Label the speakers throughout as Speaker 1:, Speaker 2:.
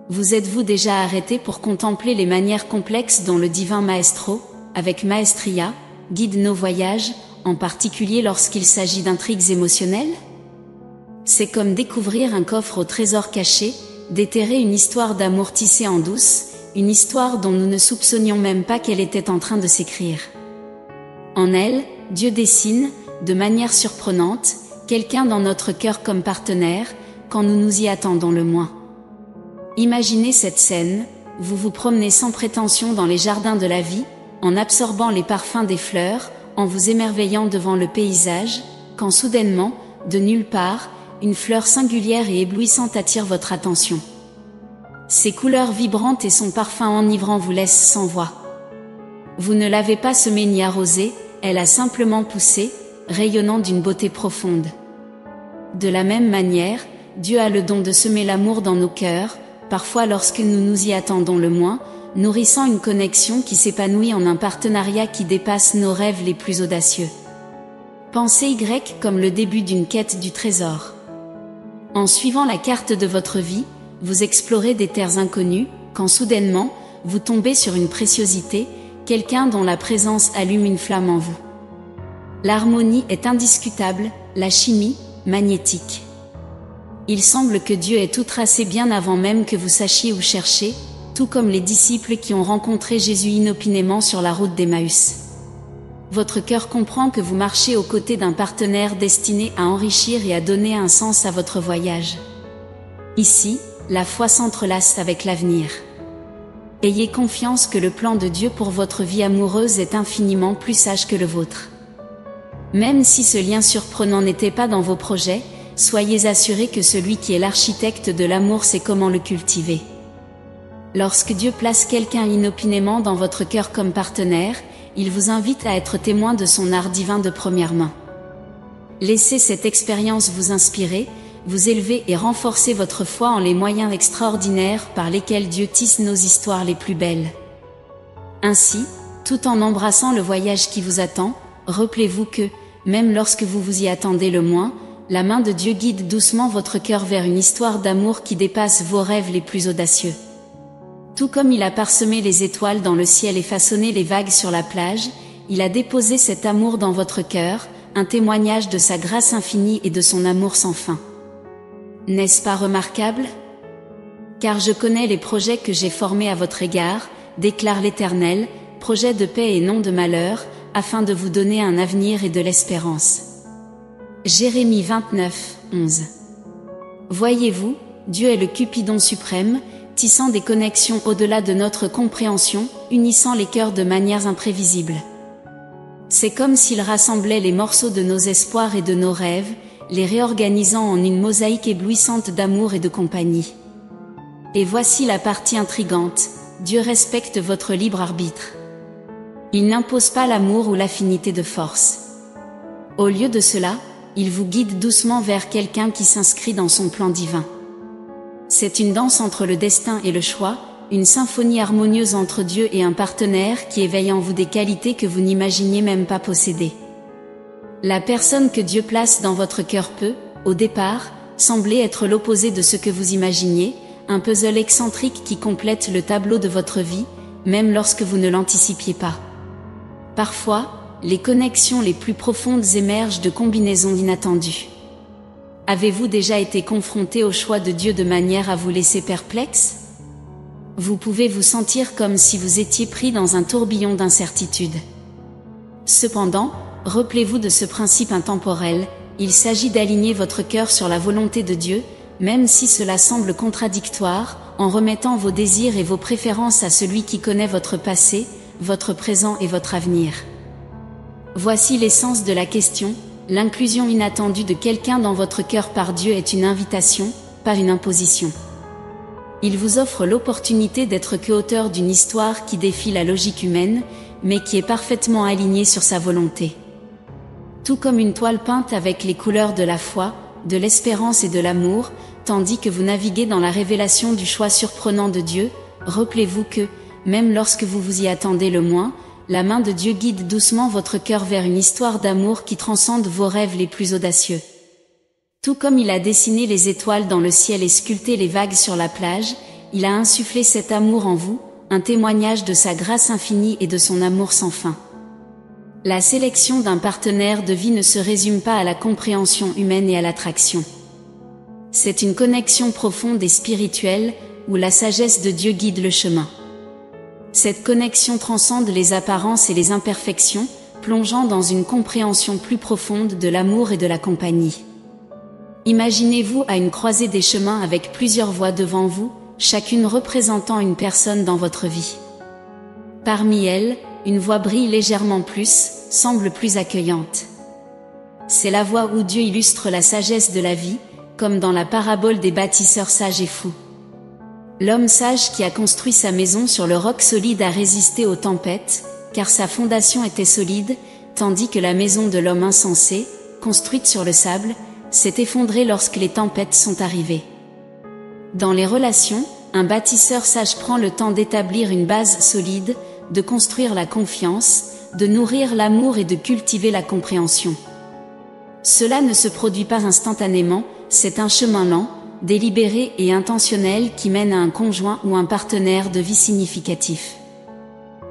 Speaker 1: Vous êtes-vous déjà arrêté pour contempler les manières complexes dont le divin Maestro, avec maestria, guide nos voyages, en particulier lorsqu'il s'agit d'intrigues émotionnelles? C'est comme découvrir un coffre au trésor caché, déterrer une histoire d'amour tissée en douce, une histoire dont nous ne soupçonnions même pas qu'elle était en train de s'écrire. En elle, Dieu dessine, de manière surprenante, quelqu'un dans notre cœur comme partenaire, quand nous nous y attendons le moins. Imaginez cette scène, vous vous promenez sans prétention dans les jardins de la vie, en absorbant les parfums des fleurs, en vous émerveillant devant le paysage, quand soudainement, de nulle part, une fleur singulière et éblouissante attire votre attention. Ses couleurs vibrantes et son parfum enivrant vous laissent sans voix. Vous ne l'avez pas semée ni arrosée, elle a simplement poussé, rayonnant d'une beauté profonde. De la même manière, Dieu a le don de semer l'amour dans nos cœurs, parfois lorsque nous nous y attendons le moins, nourrissant une connexion qui s'épanouit en un partenariat qui dépasse nos rêves les plus audacieux. Pensez Y comme le début d'une quête du trésor. En suivant la carte de votre vie, vous explorez des terres inconnues, quand soudainement, vous tombez sur une préciosité, quelqu'un dont la présence allume une flamme en vous. L'harmonie est indiscutable, la chimie, magnétique. Il semble que Dieu ait tout tracé bien avant même que vous sachiez où chercher, tout comme les disciples qui ont rencontré Jésus inopinément sur la route d'Emmaüs. Votre cœur comprend que vous marchez aux côtés d'un partenaire destiné à enrichir et à donner un sens à votre voyage. Ici, la foi s'entrelace avec l'avenir. Ayez confiance que le plan de Dieu pour votre vie amoureuse est infiniment plus sage que le vôtre. Même si ce lien surprenant n'était pas dans vos projets, soyez assurés que celui qui est l'architecte de l'amour sait comment le cultiver. Lorsque Dieu place quelqu'un inopinément dans votre cœur comme partenaire, il vous invite à être témoin de son art divin de première main. Laissez cette expérience vous inspirer, vous élever et renforcer votre foi en les moyens extraordinaires par lesquels Dieu tisse nos histoires les plus belles. Ainsi, tout en embrassant le voyage qui vous attend, rappelez-vous que, même lorsque vous vous y attendez le moins, la main de Dieu guide doucement votre cœur vers une histoire d'amour qui dépasse vos rêves les plus audacieux. Tout comme il a parsemé les étoiles dans le ciel et façonné les vagues sur la plage, il a déposé cet amour dans votre cœur, un témoignage de sa grâce infinie et de son amour sans fin. N'est-ce pas remarquable? Car je connais les projets que j'ai formés à votre égard, déclare l'Éternel, projets de paix et non de malheur, afin de vous donner un avenir et de l'espérance. Jérémie 29, 11. Voyez-vous, Dieu est le Cupidon suprême, tissant des connexions au-delà de notre compréhension, unissant les cœurs de manières imprévisibles. C'est comme s'il rassemblait les morceaux de nos espoirs et de nos rêves, les réorganisant en une mosaïque éblouissante d'amour et de compagnie. Et voici la partie intrigante, Dieu respecte votre libre arbitre. Il n'impose pas l'amour ou l'affinité de force. Au lieu de cela, il vous guide doucement vers quelqu'un qui s'inscrit dans son plan divin. C'est une danse entre le destin et le choix, une symphonie harmonieuse entre Dieu et un partenaire qui éveille en vous des qualités que vous n'imaginiez même pas posséder. La personne que Dieu place dans votre cœur peut, au départ, sembler être l'opposé de ce que vous imaginiez, un puzzle excentrique qui complète le tableau de votre vie, même lorsque vous ne l'anticipiez pas. Parfois, les connexions les plus profondes émergent de combinaisons inattendues. Avez-vous déjà été confronté au choix de Dieu de manière à vous laisser perplexe? Vous pouvez vous sentir comme si vous étiez pris dans un tourbillon d'incertitude. Cependant, rappelez-vous de ce principe intemporel, il s'agit d'aligner votre cœur sur la volonté de Dieu, même si cela semble contradictoire, en remettant vos désirs et vos préférences à celui qui connaît votre passé, votre présent et votre avenir. Voici l'essence de la question, l'inclusion inattendue de quelqu'un dans votre cœur par Dieu est une invitation, pas une imposition. Il vous offre l'opportunité d'être co-auteur d'une histoire qui défie la logique humaine, mais qui est parfaitement alignée sur sa volonté. Tout comme une toile peinte avec les couleurs de la foi, de l'espérance et de l'amour, tandis que vous naviguez dans la révélation du choix surprenant de Dieu, rappelez-vous que, même lorsque vous vous y attendez le moins, la main de Dieu guide doucement votre cœur vers une histoire d'amour qui transcende vos rêves les plus audacieux. Tout comme il a dessiné les étoiles dans le ciel et sculpté les vagues sur la plage, il a insufflé cet amour en vous, un témoignage de sa grâce infinie et de son amour sans fin. La sélection d'un partenaire de vie ne se résume pas à la compréhension humaine et à l'attraction. C'est une connexion profonde et spirituelle, où la sagesse de Dieu guide le chemin. Cette connexion transcende les apparences et les imperfections, plongeant dans une compréhension plus profonde de l'amour et de la compagnie. Imaginez-vous à une croisée des chemins avec plusieurs voies devant vous, chacune représentant une personne dans votre vie. Parmi elles, une voie brille légèrement plus, semble plus accueillante. C'est la voie où Dieu illustre la sagesse de la vie, comme dans la parabole des bâtisseurs sages et fous. L'homme sage qui a construit sa maison sur le roc solide a résisté aux tempêtes, car sa fondation était solide, tandis que la maison de l'homme insensé, construite sur le sable, s'est effondrée lorsque les tempêtes sont arrivées. Dans les relations, un bâtisseur sage prend le temps d'établir une base solide, de construire la confiance, de nourrir l'amour et de cultiver la compréhension. Cela ne se produit pas instantanément, c'est un chemin lent, délibéré et intentionnel qui mène à un conjoint ou un partenaire de vie significatif.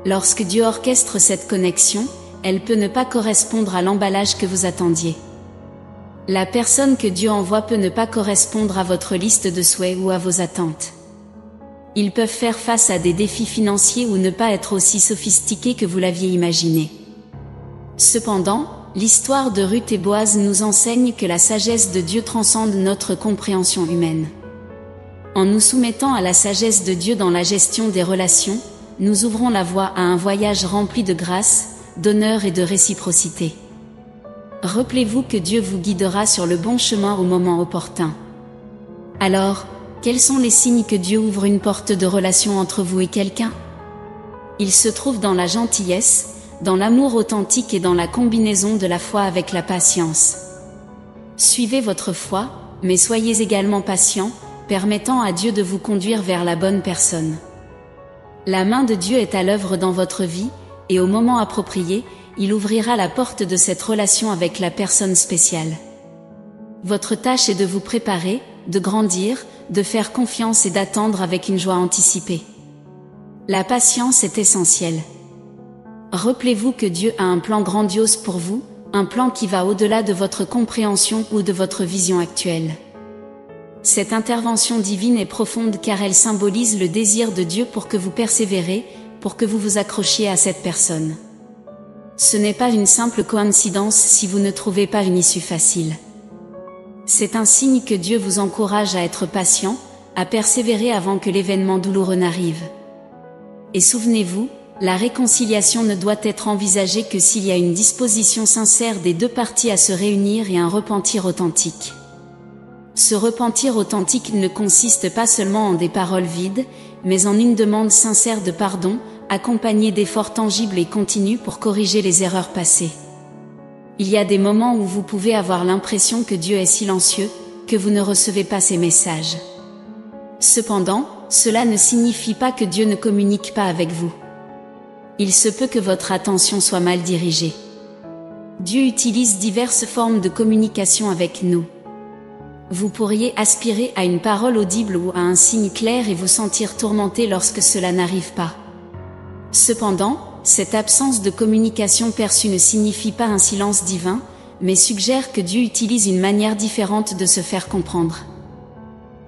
Speaker 1: Lorsque Dieu orchestre cette connexion, elle peut ne pas correspondre à l'emballage que vous attendiez. La personne que Dieu envoie peut ne pas correspondre à votre liste de souhaits ou à vos attentes. Ils peuvent faire face à des défis financiers ou ne pas être aussi sophistiqués que vous l'aviez imaginé. Cependant, l'histoire de Ruth et Boaz nous enseigne que la sagesse de Dieu transcende notre compréhension humaine. En nous soumettant à la sagesse de Dieu dans la gestion des relations, nous ouvrons la voie à un voyage rempli de grâce, d'honneur et de réciprocité. Rappelez-vous que Dieu vous guidera sur le bon chemin au moment opportun. Alors, quels sont les signes que Dieu ouvre une porte de relation entre vous et quelqu'un? Il se trouve dans la gentillesse, dans l'amour authentique et dans la combinaison de la foi avec la patience. Suivez votre foi, mais soyez également patient, permettant à Dieu de vous conduire vers la bonne personne. La main de Dieu est à l'œuvre dans votre vie, et au moment approprié, il ouvrira la porte de cette relation avec la personne spéciale. Votre tâche est de vous préparer, de grandir, de faire confiance et d'attendre avec une joie anticipée. La patience est essentielle. Rappelez-vous que Dieu a un plan grandiose pour vous, un plan qui va au-delà de votre compréhension ou de votre vision actuelle. Cette intervention divine est profonde car elle symbolise le désir de Dieu pour que vous persévérez, pour que vous vous accrochiez à cette personne. Ce n'est pas une simple coïncidence si vous ne trouvez pas une issue facile. C'est un signe que Dieu vous encourage à être patient, à persévérer avant que l'événement douloureux n'arrive. Et souvenez-vous, la réconciliation ne doit être envisagée que s'il y a une disposition sincère des deux parties à se réunir et un repentir authentique. Ce repentir authentique ne consiste pas seulement en des paroles vides, mais en une demande sincère de pardon, accompagnée d'efforts tangibles et continus pour corriger les erreurs passées. Il y a des moments où vous pouvez avoir l'impression que Dieu est silencieux, que vous ne recevez pas ses messages. Cependant, cela ne signifie pas que Dieu ne communique pas avec vous. Il se peut que votre attention soit mal dirigée. Dieu utilise diverses formes de communication avec nous. Vous pourriez aspirer à une parole audible ou à un signe clair et vous sentir tourmenté lorsque cela n'arrive pas. Cependant, cette absence de communication perçue ne signifie pas un silence divin, mais suggère que Dieu utilise une manière différente de se faire comprendre.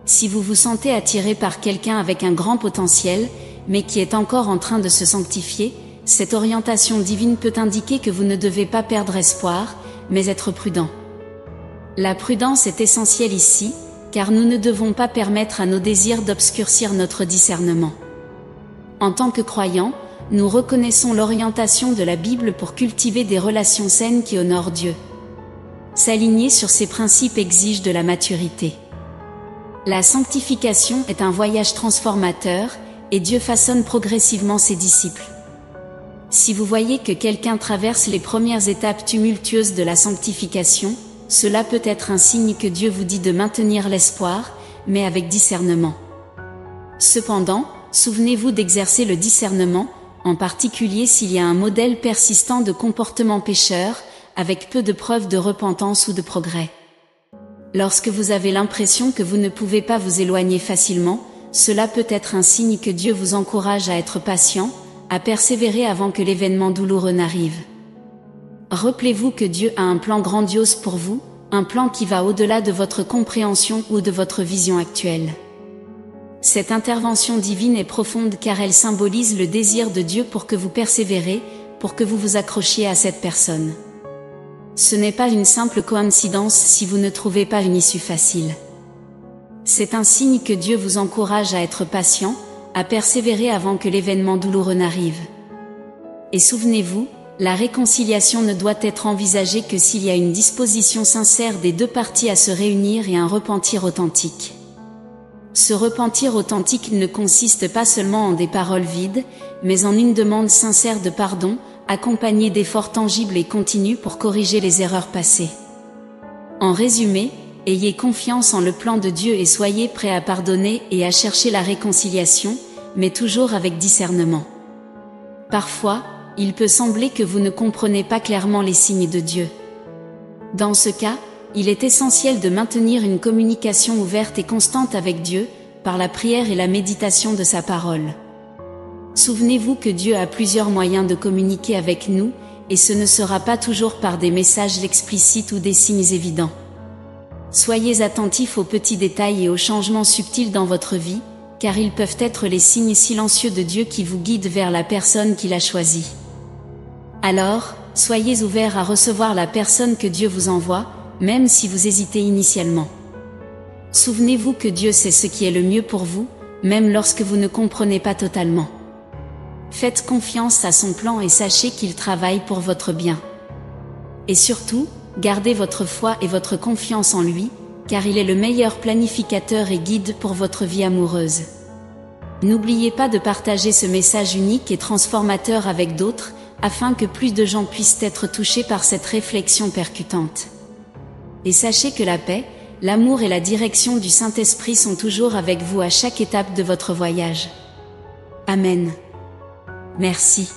Speaker 1: Si vous vous sentez attiré par quelqu'un avec un grand potentiel, mais qui est encore en train de se sanctifier, cette orientation divine peut indiquer que vous ne devez pas perdre espoir, mais être prudent. La prudence est essentielle ici, car nous ne devons pas permettre à nos désirs d'obscurcir notre discernement. En tant que croyants, nous reconnaissons l'orientation de la Bible pour cultiver des relations saines qui honorent Dieu. S'aligner sur ces principes exige de la maturité. La sanctification est un voyage transformateur, et Dieu façonne progressivement ses disciples. Si vous voyez que quelqu'un traverse les premières étapes tumultueuses de la sanctification, cela peut être un signe que Dieu vous dit de maintenir l'espoir, mais avec discernement. Cependant, souvenez-vous d'exercer le discernement, en particulier s'il y a un modèle persistant de comportement pécheur, avec peu de preuves de repentance ou de progrès. Lorsque vous avez l'impression que vous ne pouvez pas vous éloigner facilement, cela peut être un signe que Dieu vous encourage à être patient, à persévérer avant que l'événement douloureux n'arrive. Rappelez-vous que Dieu a un plan grandiose pour vous, un plan qui va au-delà de votre compréhension ou de votre vision actuelle. Cette intervention divine est profonde car elle symbolise le désir de Dieu pour que vous persévérez, pour que vous vous accrochiez à cette personne. Ce n'est pas une simple coïncidence si vous ne trouvez pas une issue facile. C'est un signe que Dieu vous encourage à être patient, à persévérer avant que l'événement douloureux n'arrive. Et souvenez-vous, la réconciliation ne doit être envisagée que s'il y a une disposition sincère des deux parties à se réunir et un repentir authentique. Ce repentir authentique ne consiste pas seulement en des paroles vides, mais en une demande sincère de pardon, accompagnée d'efforts tangibles et continus pour corriger les erreurs passées. En résumé, ayez confiance en le plan de Dieu et soyez prêts à pardonner et à chercher la réconciliation, mais toujours avec discernement. Parfois, il peut sembler que vous ne comprenez pas clairement les signes de Dieu. Dans ce cas, il est essentiel de maintenir une communication ouverte et constante avec Dieu, par la prière et la méditation de sa parole. Souvenez-vous que Dieu a plusieurs moyens de communiquer avec nous, et ce ne sera pas toujours par des messages explicites ou des signes évidents. Soyez attentifs aux petits détails et aux changements subtils dans votre vie, car ils peuvent être les signes silencieux de Dieu qui vous guident vers la personne qu'il a choisie. Alors, soyez ouverts à recevoir la personne que Dieu vous envoie, même si vous hésitez initialement. Souvenez-vous que Dieu sait ce qui est le mieux pour vous, même lorsque vous ne comprenez pas totalement. Faites confiance à son plan et sachez qu'il travaille pour votre bien. Et surtout, gardez votre foi et votre confiance en lui, car il est le meilleur planificateur et guide pour votre vie amoureuse. N'oubliez pas de partager ce message unique et transformateur avec d'autres, afin que plus de gens puissent être touchés par cette réflexion percutante. Et sachez que la paix, l'amour et la direction du Saint-Esprit sont toujours avec vous à chaque étape de votre voyage. Amen. Merci.